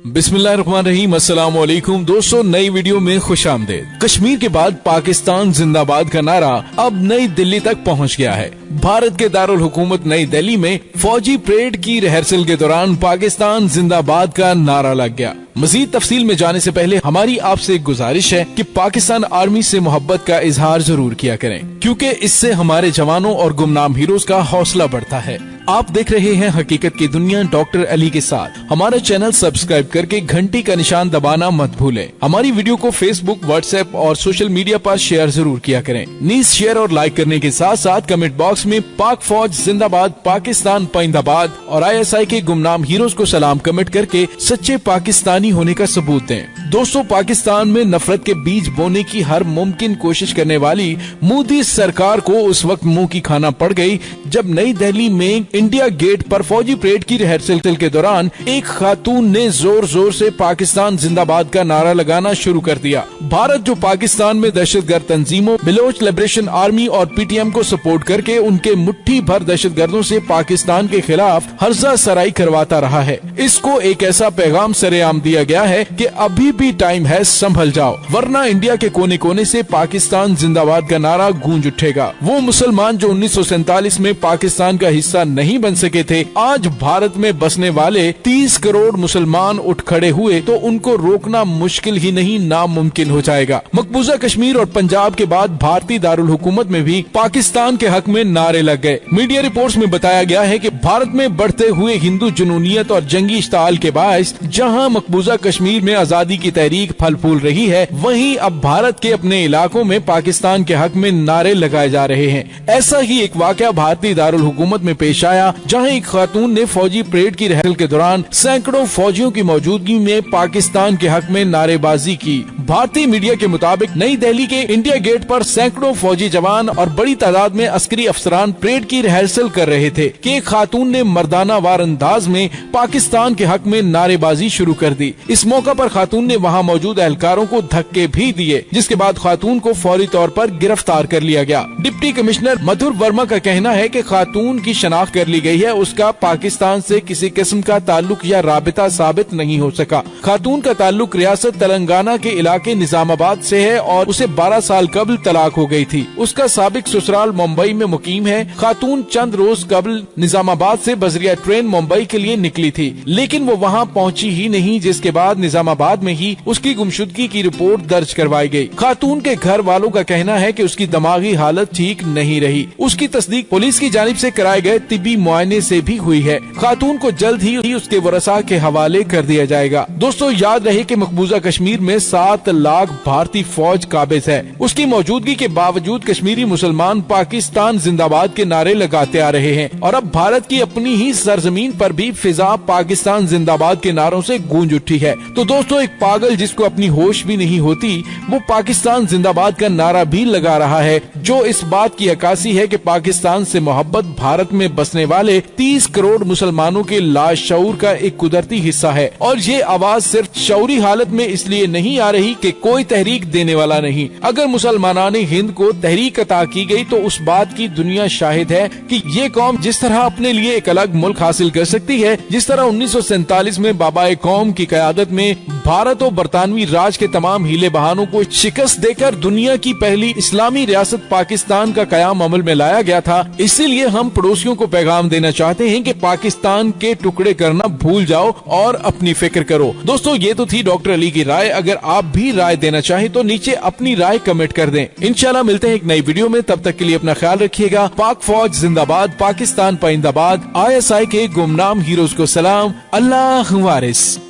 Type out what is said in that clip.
बिस्मिल्लाहिर्रहमानिर्रहीम, अस्सलाम वालेकुम दोस्तों, नई वीडियो में खुशामदीद। कश्मीर के बाद पाकिस्तान जिंदाबाद का नारा अब नई दिल्ली तक पहुंच गया है। भारत के दारुल हुकूमत नई दिल्ली में फौजी परेड की रिहर्सल के दौरान पाकिस्तान जिंदाबाद का नारा लग गया। मजीद तफसील में जाने से पहले हमारी आपसे एक गुजारिश है कि पाकिस्तान आर्मी से मोहब्बत का इजहार जरूर किया करें, क्योंकि इससे हमारे जवानों और गुमनाम हीरोज का हौसला बढ़ता है। आप देख रहे हैं हकीकत की दुनिया डॉक्टर अली के साथ। हमारा चैनल सब्सक्राइब करके घंटी का निशान दबाना मत भूलें। हमारी वीडियो को फेसबुक, व्हाट्सएप और सोशल मीडिया पर शेयर जरूर किया करें। नीज शेयर और लाइक करने के साथ साथ कमेंट बॉक्स में पाक फौज जिंदाबाद, पाकिस्तान पाइंदाबाद और ISI के गुमनाम हीरोज को सलाम कमेंट करके सच्चे पाकिस्तानी होने का सबूत दें। दोस्तों, पाकिस्तान में नफरत के बीज बोने की हर मुमकिन कोशिश करने वाली मोदी सरकार को उस वक्त मुंह की खाना पड़ गई जब नई दिल्ली में इंडिया गेट पर फौजी परेड की रिहर्सल के दौरान एक खातून ने जोर जोर से पाकिस्तान जिंदाबाद का नारा लगाना शुरू कर दिया। भारत जो पाकिस्तान में दहशतगर्द तंजीमों बलोच लिबरेशन आर्मी और PTM को सपोर्ट करके उनके मुट्ठी भर दहशतगर्दों से पाकिस्तान के खिलाफ हर्जा सराई करवाता रहा है, इसको एक ऐसा पैगाम सरेआम दिया गया है कि अभी भी टाइम है, संभल जाओ, वरना इंडिया के कोने कोने से पाकिस्तान जिंदाबाद का नारा गूंज उठेगा। वो मुसलमान जो 1947 में पाकिस्तान का हिस्सा नहीं बन सके थे, आज भारत में बसने वाले 30 करोड़ मुसलमान उठ खड़े हुए तो उनको रोकना मुश्किल ही नहीं नामुमकिन हो जाएगा। मकबूजा कश्मीर और पंजाब के बाद भारतीय दारुल हुकूमत में भी पाकिस्तान के हक में नारे लग गए। मीडिया रिपोर्ट्स में बताया गया है कि भारत में बढ़ते हुए हिंदू जुनूनियत और जंगी इश्ताल के बायस जहां मकबूजा कश्मीर में आजादी की तहरीक फल फूल रही है, वहीं अब भारत के अपने इलाकों में पाकिस्तान के हक में नारे लगाए जा रहे हैं। ऐसा ही एक वाकया भारतीय दारुल हुकूमत में पेश आया, जहां एक खातून ने फौजी परेड की रिहर्सल के दौरान सैकड़ों फौजियों की मौजूदगी में पाकिस्तान के हक में नारेबाजी की। भारतीय मीडिया के मुताबिक नई दिल्ली के इंडिया गेट पर सैकड़ों फौजी जवान और बड़ी तादाद में अस्करी अफसरान परेड की रिहर्सल कर रहे थे कि एक खातून ने मर्दाना वार अंदाज में पाकिस्तान के हक में नारेबाजी शुरू कर दी। इस मौका पर खातून ने वहां मौजूद एहलकारों को धक्के भी दिए, जिसके बाद खातून को फौरी तौर पर गिरफ्तार कर लिया गया। डिप्टी कमिश्नर मधुर वर्मा का कहना है कि खातून की शनाख्त कर ली गई है, उसका पाकिस्तान से किसी किस्म का ताल्लुक या राबिता साबित नहीं हो सका। खातून का ताल्लुक रियासत तेलंगाना के इलाके निजामाबाद से है और उसे 12 साल कबल तलाक हो गई थी। उसका साबिक ससुराल मुंबई में मुकीम है। खातून चंद रोज कबल निजामाबाद से बजरिया ट्रेन मुंबई के लिए निकली थी, लेकिन वो वहाँ पहुँची ही नहीं, जिसके बाद निजामाबाद में ही उसकी गुमशुदगी की रिपोर्ट दर्ज करवाई गई। खातून के घर वालों का कहना है कि उसकी दिमागी हालत ठीक नहीं रही। उसकी तस्दीक पुलिस की जानिब से कराए गए तिब्बी मुआयने से भी हुई है। खातून को जल्द ही उसके वरसा के हवाले कर दिया जाएगा। दोस्तों, याद रहे कि मकबूजा कश्मीर में 7 लाख भारतीय फौज काबिज है। उसकी मौजूदगी के बावजूद कश्मीरी मुसलमान पाकिस्तान जिंदाबाद के नारे लगाते आ रहे हैं और अब भारत की अपनी ही सरजमीन पर भी फिजा पाकिस्तान जिंदाबाद के नारों से गूंज उठी है। तो दोस्तों, एक पागल जिसको अपनी होश भी नहीं होती, वो पाकिस्तान जिंदाबाद का नारा भी लगा रहा है, जो इस बात की अक्कासी है कि पाकिस्तान से मोहब्बत भारत में बसने वाले 30 करोड़ मुसलमानों के लाशऊर का एक कुदरती हिस्सा है। और ये आवाज सिर्फ शऊरी हालत में इसलिए नहीं आ रही कि कोई तहरीक देने वाला नहीं। अगर मुसलमानाने हिंद को तहरीक अता की गई तो उस बात की दुनिया शाहिद है कि ये कौम जिस तरह अपने लिए एक अलग मुल्क हासिल कर सकती है, जिस तरह 1947 में बाबाए कौम की क़यादत में भारत और बरतानवी राज के तमाम हीले बहानों को शिकस्त देकर दुनिया की पहली इस्लामी रियासत पाकिस्तान का कयाम अमल में लाया गया था। इसीलिए हम पड़ोसियों को पैगाम देना चाहते हैं कि पाकिस्तान के टुकड़े करना भूल जाओ और अपनी फिक्र करो। दोस्तों, ये तो थी डॉक्टर अली की राय। अगर आप भी राय देना चाहें तो नीचे अपनी राय कमेंट कर दें। इंशाल्लाह मिलते हैं एक नई वीडियो में, तब तक के लिए अपना ख्याल रखिएगा। पाक फौज जिंदाबाद, पाकिस्तान पाइंदाबाद, ISI के गुमनाम हीरोज को सलाम। अल्लाह वारिस।